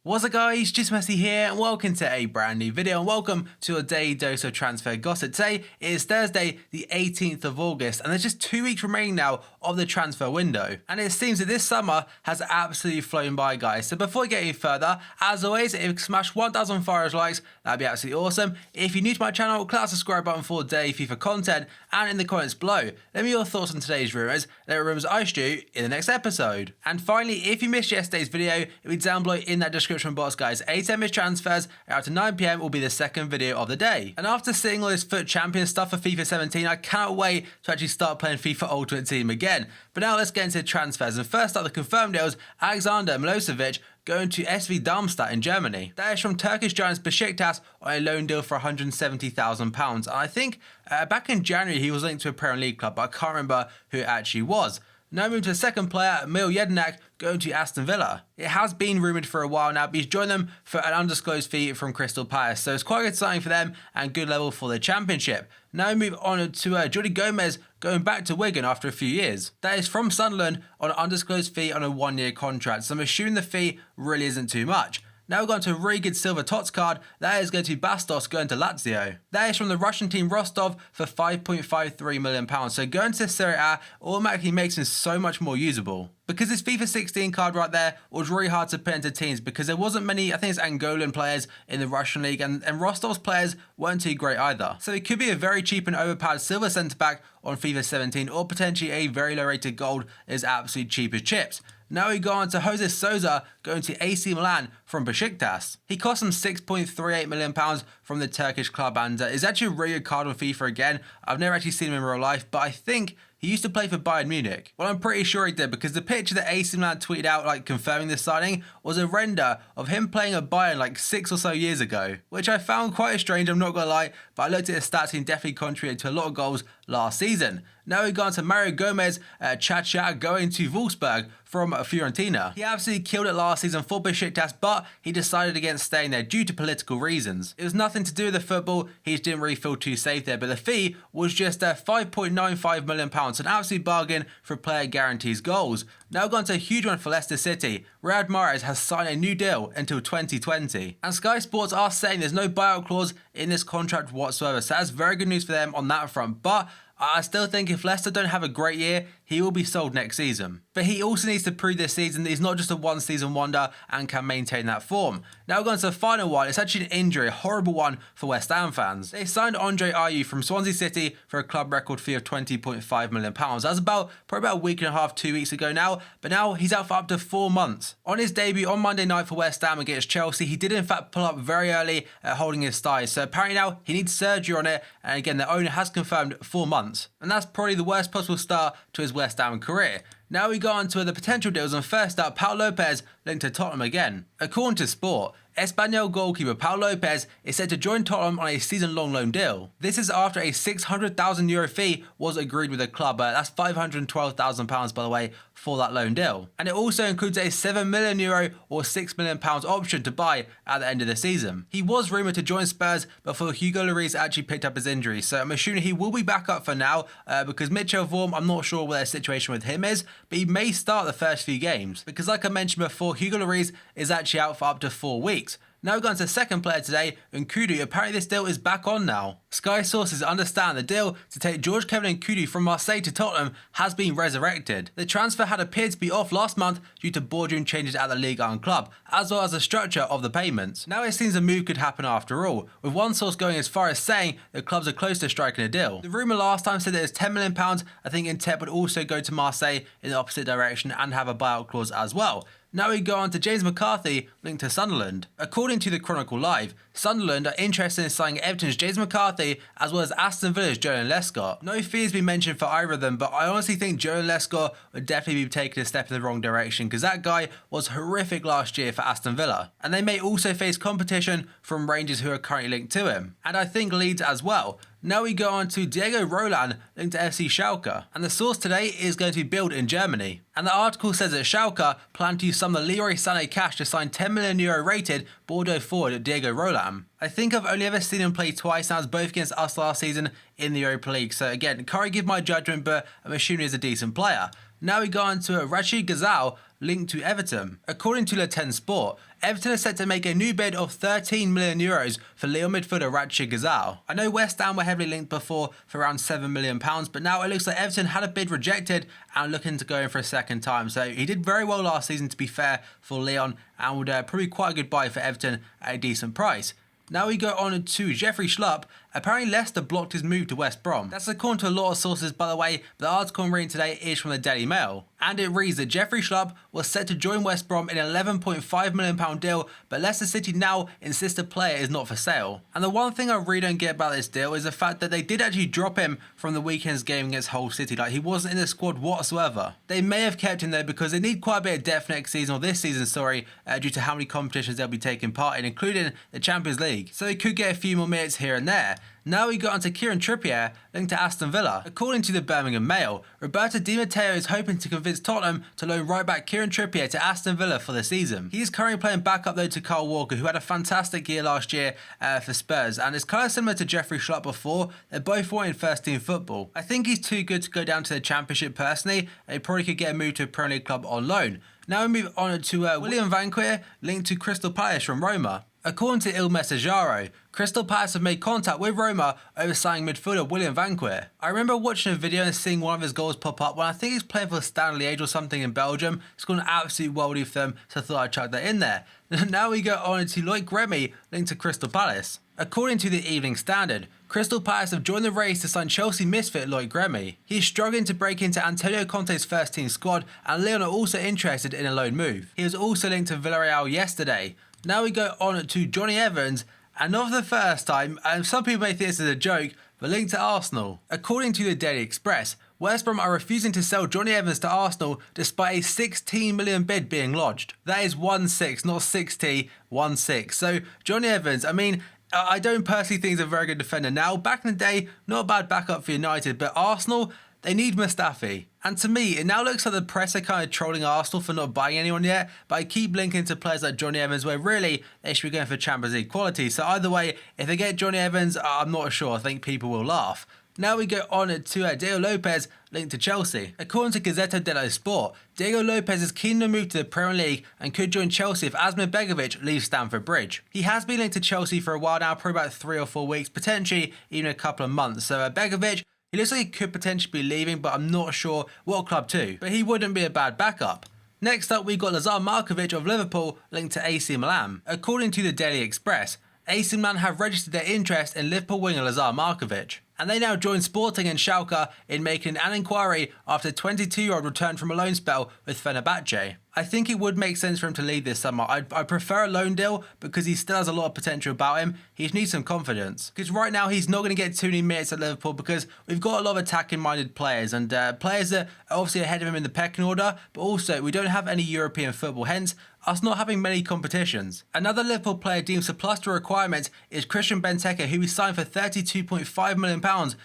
What's up guys, just Messi here and welcome to a brand new video and welcome to a daily dose of transfer gossip. Today is Thursday the 18th of August and there's just 2 weeks remaining now of the transfer window. And it seems that this summer has absolutely flown by guys. So before we get any further, as always, if you can smash 1,000 followers likes, that'd be absolutely awesome. If you're new to my channel, click that subscribe button for daily FIFA content and in the comments below, let me know your thoughts on today's rumours, the rumours I should do in the next episode. And finally, if you missed yesterday's video, it'll be down below in that description box guys. 8 AM is transfers, and after 9 PM will be the second video of the day. And after seeing all this FUT champion stuff for FIFA 17, I cannot wait to actually start playing FIFA Ultimate Team again. But now let's get into transfers, and first up the confirmed deals, Alexander Milosevic going to SV Darmstadt in Germany. That is from Turkish giants Besiktas on a loan deal for £170,000. And I think back in January he was linked to a Premier League club, but I can't remember who it actually was. Now moving to the second player, Emil Jedinak going to Aston Villa. It has been rumoured for a while now, but he's joined them for an undisclosed fee from Crystal Palace, so it's quite a good signing for them and good level for the Championship. Now we move on to Jonny Gomez going back to Wigan after a few years. That is from Sunderland on an undisclosed fee on a 1-year contract, so I'm assuming the fee really isn't too much. Now we're going to a really good silver tots card. That is going to be Bastos going to Lazio. That is from the Russian team Rostov for £5.53 million. So going to Serie A automatically makes him so much more usable. Because this FIFA 16 card right there was really hard to put into teams because there wasn't many, I think it's Angolan players in the Russian league and Rostov's players weren't too great either. So it could be a very cheap and overpowered silver centre back on FIFA 17 or potentially a very low rated gold is absolutely cheap as chips. Now we go on to Jose Sousa going to AC Milan from Besiktas. He cost them £6.38 million from the Turkish club and is actually a really good card on FIFA again. I've never actually seen him in real life, but I think he used to play for Bayern Munich. Well, I'm pretty sure he did because the picture that AC Milan tweeted out confirming this signing was a render of him playing at Bayern 6 or so years ago, which I found quite strange, I'm not gonna lie, but I looked at his stats and he definitely contributed to a lot of goals last season. Now we go on to Mario Gomez Chacha going to Wolfsburg from Fiorentina. He absolutely killed it last season for Besiktas, but he decided against staying there due to political reasons. It was nothing to do with the football, he just didn't really feel too safe there, but the fee was just £5.95 million, an absolute bargain for a player guarantees goals. Now we're going to a huge one for Leicester City. Mahrez has signed a new deal until 2020. And Sky Sports are saying there's no buyout clause in this contract whatsoever, so that's very good news for them on that front. But I still think if Leicester don't have a great year, he will be sold next season. But he also needs to prove this season that he's not just a one-season wonder and can maintain that form. Now we're going to the final one. It's actually an injury, a horrible one for West Ham fans. They signed Andre Ayew from Swansea City for a club record fee of £20.5 million. That was probably about a week and a half, 2 weeks ago now, but now he's out for up to 4 months. On his debut on Monday night for West Ham against Chelsea, he did in fact pull up very early at holding his thigh, so apparently now he needs surgery on it, and again the owner has confirmed 4 months. And that's probably the worst possible start to his West Ham career. Now we go on to the potential deals, and first up, Pau Lopez linked to Tottenham again. According to Sport, Espanyol goalkeeper Pau Lopez is set to join Tottenham on a season-long loan deal. This is after a €600,000 fee was agreed with the club. That's £512,000 by the way for that loan deal. And it also includes a €7 million or £6 million option to buy at the end of the season. He was rumoured to join Spurs before Hugo Lloris actually picked up his injury, so I'm assuming he will be back up for now because Mitchell Vorm, I'm not sure what their situation with him is, but he may start the first few games because like I mentioned before, Hugo Lloris is actually out for up to 4 weeks. Now we're going to the second player today, Nkudu. Apparently this deal is back on now. Sky sources understand the deal to take George Kevin Nkudu from Marseille to Tottenham has been resurrected. The transfer had appeared to be off last month due to boardroom changes at the Ligue 1 club, as well as the structure of the payments. Now it seems a move could happen after all, with one source going as far as saying the clubs are close to striking a deal. The rumour last time said that it's £10 million. I think Inter would also go to Marseille in the opposite direction and have a buyout clause as well. Now we go on to James McCarthy linked to Sunderland. According to the Chronicle Live, Sunderland are interested in signing Everton's James McCarthy as well as Aston Villa's Jolan Lescott. No fee has been mentioned for either of them, but I honestly think Jolan Lescott would definitely be taking a step in the wrong direction because that guy was horrific last year for Aston Villa. And they may also face competition from Rangers who are currently linked to him. And I think Leeds as well. Now we go on to Diego Roland linked to FC Schalke, and the source today is going to be built in Germany. And the article says that Schalke plan to use some of the Leroy Sané cash to sign €10 million rated Bordeaux forward Diego Roland. I think I've only ever seen him play twice, and that was both against us last season in the Europa League. So again, can't really give my judgment, but I'm assuming he's a decent player. Now we go on to Rachid Ghazal linked to Everton. According to Le 10 Sport, Everton are set to make a new bid of €13 million for Lyon midfielder Rachid Ghazal. I know West Ham were heavily linked before for around £7 million, but now it looks like Everton had a bid rejected and are looking to go in for a second time. So he did very well last season, to be fair, for Lyon, and would probably quite a good buy for Everton at a decent price. Now we go on to Jeffrey Schlupp. Apparently Leicester blocked his move to West Brom. That's according to a lot of sources, by the way, but the article I'm reading today is from the Daily Mail. And it reads that Jeffrey Schlupp was set to join West Brom in an £11.5 million deal, but Leicester City now insist the player is not for sale. And the one thing I really don't get about this deal is the fact that they did actually drop him from the weekend's game against Hull City. Like, he wasn't in the squad whatsoever. They may have kept him there because they need quite a bit of depth next season, or this season, due to how many competitions they'll be taking part in, including the Champions League. So they could get a few more minutes here and there. Now we got onto Kieran Trippier linked to Aston Villa. According to the Birmingham Mail, Roberto Di Matteo is hoping to convince Tottenham to loan right back Kieran Trippier to Aston Villa for the season. He is currently playing backup though to Kyle Walker, who had a fantastic year last year for Spurs, and it's kind of similar to Jeffrey Schlupp before. They're both wanting first team football. I think he's too good to go down to the Championship personally, and he probably could get a move to a Premier League club on loan. Now we move on to William Vanquer linked to Crystal Palace from Roma. According to Il Messaggero, Crystal Palace have made contact with Roma over signing midfielder William Vanquer. I remember watching a video and seeing one of his goals pop up when I think he's playing for Stanley Age or something in Belgium. It's got an absolute worldie for them, so I thought I'd chuck that in there. Now we go on to Loic Remy linked to Crystal Palace. According to the Evening Standard, Crystal Palace have joined the race to sign Chelsea misfit Loic Remy. He is struggling to break into Antonio Conte's first team squad, and Lyon are also interested in a loan move. He was also linked to Villarreal yesterday. Now we go on to Jonny Evans, and not for the first time, and some people may think this is a joke, but linked to Arsenal. According to the Daily Express, West Brom are refusing to sell Jonny Evans to Arsenal despite a £16 million bid being lodged. That is 1-6, not 60, 1-6. So Jonny Evans, I mean, I don't personally think he's a very good defender now. Back in the day, not a bad backup for United, but Arsenal, they need Mustafi. And to me, it now looks like the press are kind of trolling Arsenal for not buying anyone yet, but I keep linking to players like Jonny Evans where really they should be going for Champions League quality. So either way, if they get Jonny Evans, I'm not sure. I think people will laugh. Now we go on to Diego Lopez linked to Chelsea. According to Gazzetta dello Sport, Diego Lopez is keen to move to the Premier League and could join Chelsea if Asmir Begovic leaves Stamford Bridge. He has been linked to Chelsea for a while now, probably about 3 or 4 weeks, potentially even a couple of months. So Begovic, he looks like he could potentially be leaving, but I'm not sure what club to. But he wouldn't be a bad backup. Next up, we got Lazar Markovic of Liverpool linked to AC Milan. According to the Daily Express, AC Milan have registered their interest in Liverpool winger Lazar Markovic, and they now join Sporting and Schalke in making an inquiry after the 22-year-old returned from a loan spell with Fenerbahce. I think it would make sense for him to leave this summer. I prefer a loan deal because he still has a lot of potential about him. He just needs some confidence. Because right now he's not going to get too many minutes at Liverpool because we've got a lot of attacking-minded players and players that are obviously ahead of him in the pecking order, but also we don't have any European football, hence us not having many competitions. Another Liverpool player deemed surplus to requirements is Christian Benteke, who we signed for £32.5 million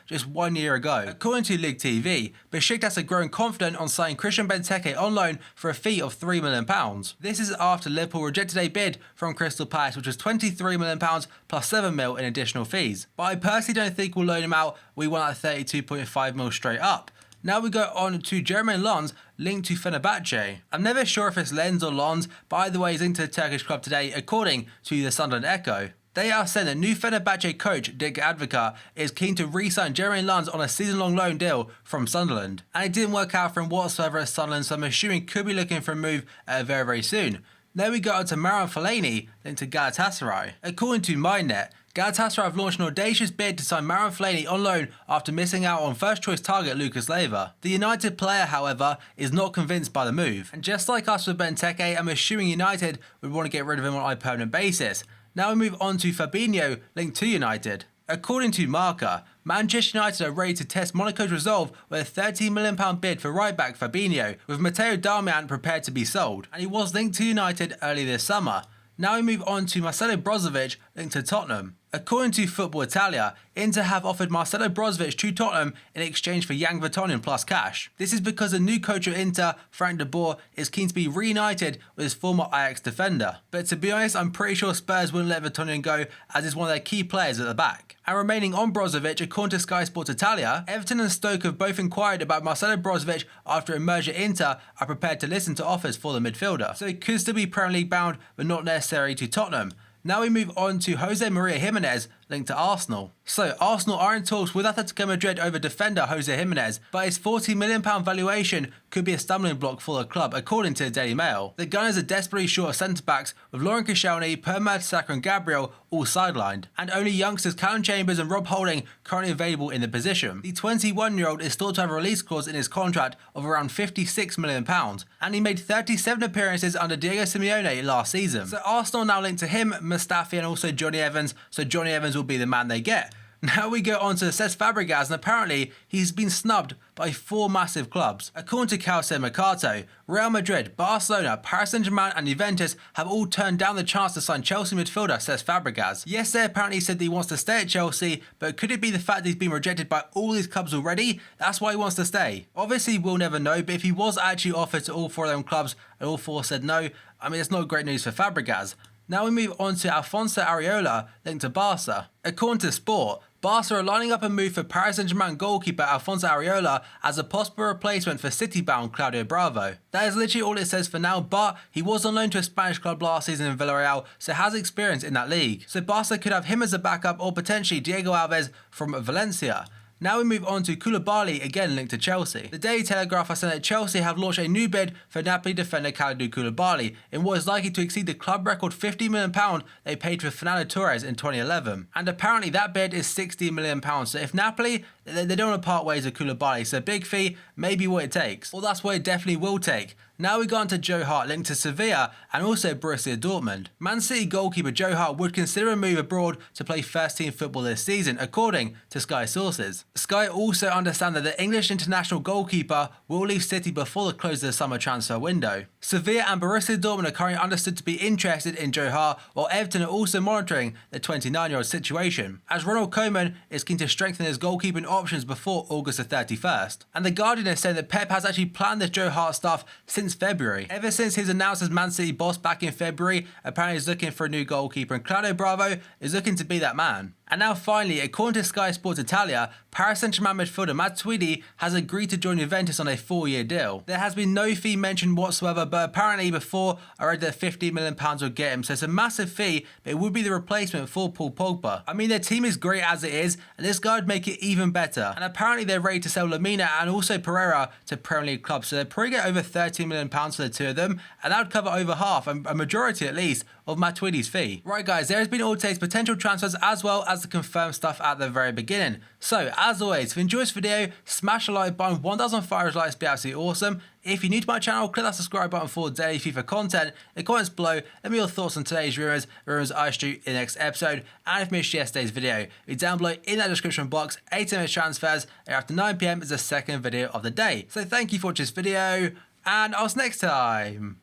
just 1 year ago. According to League TV, Besiktas are growing confident on signing Christian Benteke on loan for a fee of £3 million. This is after Liverpool rejected a bid from Crystal Palace, which was £23 million plus £7 million in additional fees. But I personally don't think we'll loan him out. We want that £32.5 million straight up. Now we go on to Jermaine Lens linked to Fenerbahce. I'm never sure if it's Lens or Lens, but either way he's linked to the Turkish club today, according to the Sunderland Echo. They are saying that new Fenerbahce coach Dick Advocaat is keen to re-sign Jermaine Lens on a season-long loan deal from Sunderland. And it didn't work out for him whatsoever at Sunderland, so I'm assuming he could be looking for a move very, very soon. Now we go on to Marouane Fellaini linked to Galatasaray. According to MyNet, Galatasaray have launched an audacious bid to sign Marouane Fellaini on loan after missing out on first-choice target Lucas Leiva. The United player, however, is not convinced by the move. And just like us with Benteke, I'm assuming United would want to get rid of him on a permanent basis. Now we move on to Fabinho linked to United. According to Marca, Manchester United are ready to test Monaco's resolve with a £13 million bid for right-back Fabinho, with Matteo Darmian prepared to be sold, and he was linked to United early this summer. Now we move on to Marcelo Brozovic linked to Tottenham. According to Football Italia, Inter have offered Marcelo Brozovic to Tottenham in exchange for Jan Vertonghen plus cash. This is because the new coach of Inter, Frank de Boer, is keen to be reunited with his former Ajax defender. But to be honest, I'm pretty sure Spurs wouldn't let Vertonghen go, as he's one of their key players at the back. And remaining on Brozovic, according to Sky Sports Italia, Everton and Stoke have both inquired about Marcelo Brozovic after a merger. Inter are prepared to listen to offers for the midfielder, so he could still be Premier League bound, but not necessary to Tottenham. Now we move on to Jose Maria Jimenez, linked to Arsenal. So Arsenal are in talks with Atletico Madrid over defender Jose Jimenez, but his £40 million valuation could be a stumbling block for the club, according to the Daily Mail. The Gunners are desperately short of centre-backs, with Lauren Koscielny, Per Mertesacker and Gabriel all sidelined, and only youngsters Callum Chambers and Rob Holding currently available in the position. The 21-year-old is thought to have a release clause in his contract of around £56 million, and he made 37 appearances under Diego Simeone last season. So Arsenal now linked to him, Mustafi and also Jonny Evans, so Jonny Evans will be the man they get. Now we go on to Cesc Fabregas, and apparently he's been snubbed by 4 massive clubs. According to Calcio Mercato, Real Madrid, Barcelona, Paris Saint-Germain and Juventus have all turned down the chance to sign Chelsea midfielder Cesc Fabregas. Yes, they apparently said that he wants to stay at Chelsea, but could it be the fact that he's been rejected by all these clubs already? That's why he wants to stay. Obviously we'll never know, but if he was actually offered to all 4 of them clubs and all 4 said no, I mean it's not great news for Fabregas. Now we move on to Alfonso Areola, linked to Barca. According to Sport, Barca are lining up a move for Paris Saint-Germain goalkeeper Alfonso Areola as a possible replacement for City-bound Claudio Bravo. That is literally all it says for now, but he was on loan to a Spanish club last season in Villarreal, so has experience in that league. So Barca could have him as a backup or potentially Diego Alves from Valencia. Now we move on to Koulibaly, again linked to Chelsea. The Daily Telegraph has said that Chelsea have launched a new bid for Napoli defender Kalidou Koulibaly in what is likely to exceed the club record £50 million they paid for Fernando Torres in 2011. And apparently that bid is £60 million, so if Napoli, they don't want to part ways with Koulibaly, so a big fee may be what it takes. Well, that's what it definitely will take. Now we go on to Joe Hart, linked to Sevilla and also Borussia Dortmund. Man City goalkeeper Joe Hart would consider a move abroad to play first-team football this season, according to Sky sources. Sky also understand that the English international goalkeeper will leave City before the close of the summer transfer window. Sevilla and Borussia Dortmund are currently understood to be interested in Joe Hart, while Everton are also monitoring the 29-year-old situation, as Ronald Koeman is keen to strengthen his goalkeeping options before August the 31st. And The Guardian is saying that Pep has actually planned this Joe Hart stuff since February. Ever since he's announced as Man City boss back in February, apparently he's looking for a new goalkeeper, and Claudio Bravo is looking to be that man. And now finally, according to Sky Sports Italia, Paris Saint-Germain midfielder Matuidi has agreed to join Juventus on a 4-year deal. There has been no fee mentioned whatsoever, but apparently before I read that £50 million would get him, so it's a massive fee, but it would be the replacement for Paul Pogba. I mean, their team is great as it is, and this guy would make it even better. And apparently they're ready to sell Lamina and also Pereira to Premier League clubs, so they'll probably get over £30 million for the 2 of them, and that would cover over half, a majority at least, of Matuidi's fee. Right guys, there has been all today's potential transfers as well as the confirmed stuff at the very beginning. So as always, if you enjoyed this video, smash the like button. 1,000 fire likes would be absolutely awesome. If you're new to my channel, click that subscribe button for daily FIFA content. In the comments below, let me know your thoughts on today's rumours I should do in the next episode. And if you missed yesterday's video, it's down below in that description box. 8 AM transfers, and after 9 PM is the second video of the day. So thank you for watching this video, and I'll see you next time.